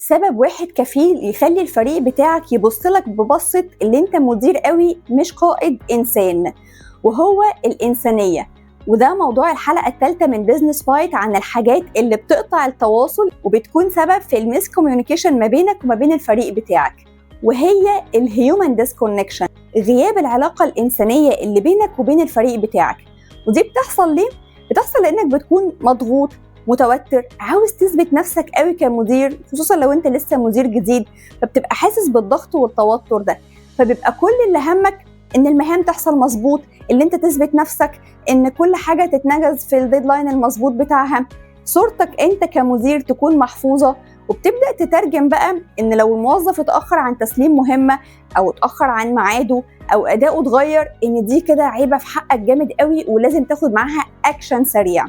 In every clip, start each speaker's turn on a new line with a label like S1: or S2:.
S1: سبب واحد كفيل يخلي الفريق بتاعك يبصلك ببصة اللي انت مدير قوي مش قائد إنسان، وهو الإنسانية. وده موضوع الحلقة الثالثة من بيزنس بايت عن الحاجات اللي بتقطع التواصل وبتكون سبب في الميس كوميونيكيشن ما بينك وما بين الفريق بتاعك، وهي الهيومن ديسكونكشن، غياب العلاقة الإنسانية اللي بينك وبين الفريق بتاعك. ودي بتحصل ليه؟ بتحصل لأنك بتكون مضغوط، متوتر، عاوز تثبت نفسك قوي كمدير، خصوصا لو انت لسه مدير جديد، فبتبقى حاسس بالضغط والتوتر ده، فبيبقى كل اللي همك ان المهام تحصل مظبوط، اللي انت تثبت نفسك، ان كل حاجة تتنجز في الديدلاين المظبوط بتاعها، صورتك انت كمدير تكون محفوظة. وبتبدأ تترجم بقى ان لو الموظف اتأخر عن تسليم مهمة او اتأخر عن ميعاده او اداؤه اتغير، ان دي كده عيبة في حقك جامد قوي ولازم تاخد معاها اكشن سريع.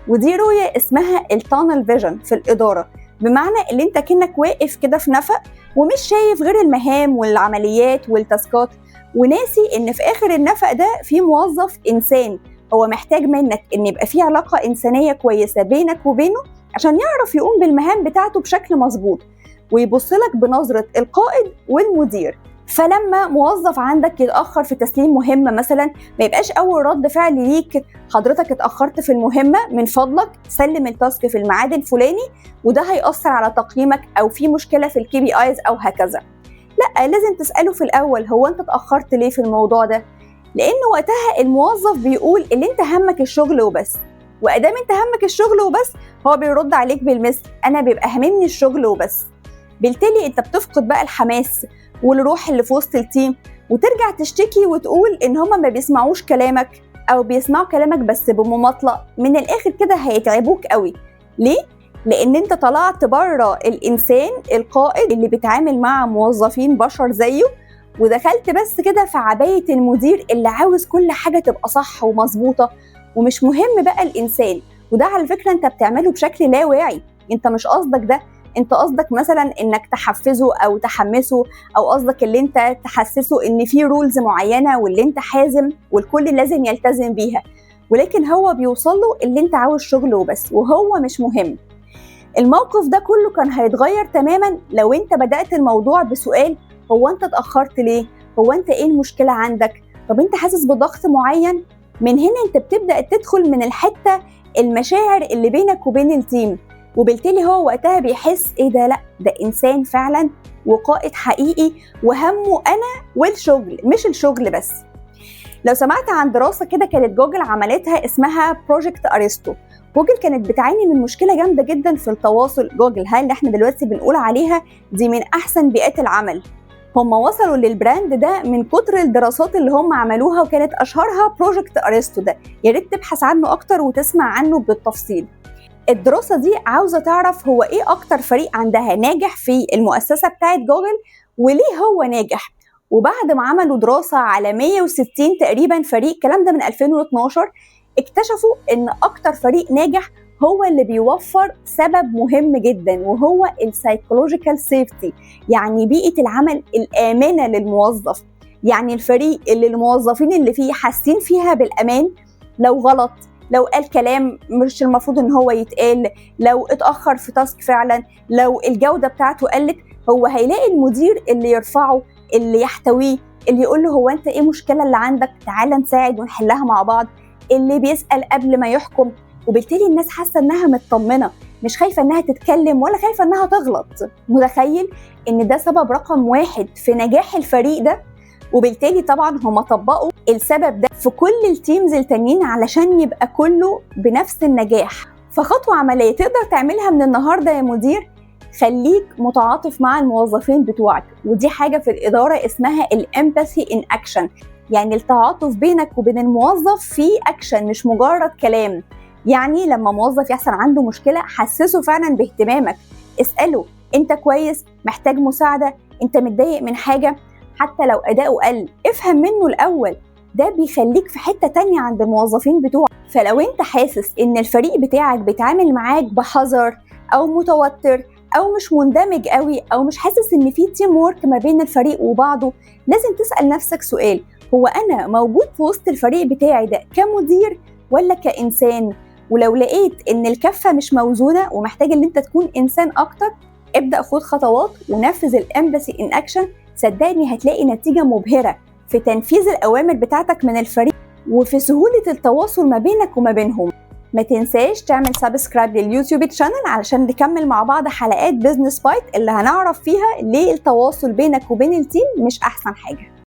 S1: ودي رؤية اسمها التانل فيجن في الإدارة، بمعنى اللي انت كأنك واقف كده في نفق ومش شايف غير المهام والعمليات والتاسكات، وناسي ان في آخر النفق ده في موظف إنسان هو محتاج منك ان يبقى في علاقة إنسانية كويسة بينك وبينه عشان يعرف يقوم بالمهام بتاعته بشكل مظبوط ويبصلك بنظرة القائد والمدير. فلما موظف عندك يتأخر في تسليم مهمة مثلا، ما يبقاش أول رد فعل ليك حضرتك اتأخرت في المهمة، من فضلك سلم التاسك في الميعاد الفلاني، وده هيأثر على تقييمك أو في مشكلة في الكي بي آيز أو هكذا. لا، لازم تسأله في الأول هو أنت اتأخرت ليه في الموضوع ده؟ لأن وقتها الموظف بيقول اللي أنت همك الشغل وبس، وأدام أنت همك الشغل وبس هو بيرد عليك بالمثل أنا بيبقى هممني الشغل وبس. بالتالي أنت بتفقد بقى الحماس والروح اللي في وسط التيم، وترجع تشتكي وتقول إن هما ما بيسمعوش كلامك أو بيسمعوا كلامك بس بمماطلة. من الآخر كده هيتعبوك قوي. ليه؟ لأن أنت طلعت بره الإنسان القائد اللي بيتعامل مع موظفين بشر زيه، ودخلت بس كده في عباية المدير اللي عاوز كل حاجة تبقى صح ومظبوطة، ومش مهم بقى الإنسان. وده على فكرة أنت بتعمله بشكل لا واعي، أنت مش قصدك ده، أنت قصدك مثلا إنك تحفزه أو تحمسه، أو قصدك اللي أنت تحسسه إن في رولز معينة واللي أنت حازم والكل لازم يلتزم بيها، ولكن هو بيوصله اللي أنت عاوز شغل وبس وهو مش مهم. الموقف ده كله كان هيتغير تماما لو أنت بدأت الموضوع بسؤال هو أنت اتأخرت ليه؟ هو أنت إيه المشكلة عندك؟ طب أنت حاسس بضغط معين؟ من هنا أنت بتبدأ تدخل من الحتة المشاعر اللي بينك وبين التيم، وبالتالي هو وقتها بيحس ايه ده، لا ده انسان فعلا وقائد حقيقي وهمه انا والشغل مش الشغل بس. لو سمعت عن دراسة كده كانت جوجل عملتها اسمها بروجكت ارسطو. جوجل كانت بتعاني من مشكلة جامدة جدا في التواصل. جوجل اللي احنا دلوقتي بنقول عليها دي من احسن بيئات العمل، هم وصلوا للبراند ده من كتر الدراسات اللي هم عملوها، وكانت اشهرها بروجكت ارسطو ده. يا ريت تبحث عنه اكتر وتسمع عنه بالتفصيل. الدراسة دي عاوزة تعرف هو ايه اكتر فريق عندها ناجح في المؤسسة بتاعت جوجل وليه هو ناجح. وبعد ما عملوا دراسة على 160 تقريبا فريق، الكلام ده من 2012، اكتشفوا ان اكتر فريق ناجح هو اللي بيوفر سبب مهم جدا، وهو السايكولوجيكال سيفتي، يعني بيئة العمل الآمنة للموظف. يعني الفريق اللي الموظفين اللي فيه حاسين فيها بالأمان، لو غلط، لو قال كلام مش المفروض ان هو يتقال، لو اتأخر في تاسك فعلا، لو الجودة بتاعته قلت، هو هيلاقي المدير اللي يرفعه، اللي يحتويه، اللي يقول له هو انت ايه المشكلة اللي عندك، تعالى نساعد ونحلها مع بعض، اللي بيسأل قبل ما يحكم. وبالتالي الناس حاسة انها مطمنة، مش خايفة انها تتكلم ولا خايفة انها تغلط. متخيل ان ده سبب رقم 1 في نجاح الفريق ده؟ وبالتالي طبعا هم طبقوا السبب ده في كل التيمز التانيين علشان يبقى كله بنفس النجاح. فخطوة عملية تقدر تعملها من النهاردة يا مدير، خليك متعاطف مع الموظفين بتوعك. ودي حاجة في الإدارة اسمها الامباثي ان اكشن، يعني التعاطف بينك وبين الموظف في اكشن مش مجرد كلام. يعني لما موظف يحصل عنده مشكلة حسسه فعلا باهتمامك، اسأله انت كويس، محتاج مساعدة، انت متضايق من حاجة، حتى لو أداؤه قل افهم منه الأول. ده بيخليك في حتة تانية عند الموظفين بتوعك. فلو انت حاسس ان الفريق بتاعك بيتعامل معاك بحذر او متوتر او مش مندمج قوي او مش حاسس ان في تيم وورك ما بين الفريق وبعضه، لازم تسأل نفسك سؤال، هو انا موجود في وسط الفريق بتاعي ده كمدير ولا كإنسان؟ ولو لقيت ان الكفة مش موزونة ومحتاج ان انت تكون إنسان اكتر، ابدأ خد خطوات ونفذ الامباثي ان اكشن، صدقني هتلاقي نتيجة مبهرة في تنفيذ الأوامر بتاعتك من الفريق وفي سهولة التواصل ما بينك وما بينهم. ما تنساش تعمل سبسكرايب لليوتيوب تشانل علشان نكمل مع بعض حلقات بيزنس بايت اللي هنعرف فيها ليه التواصل بينك وبين التيم مش أحسن حاجة.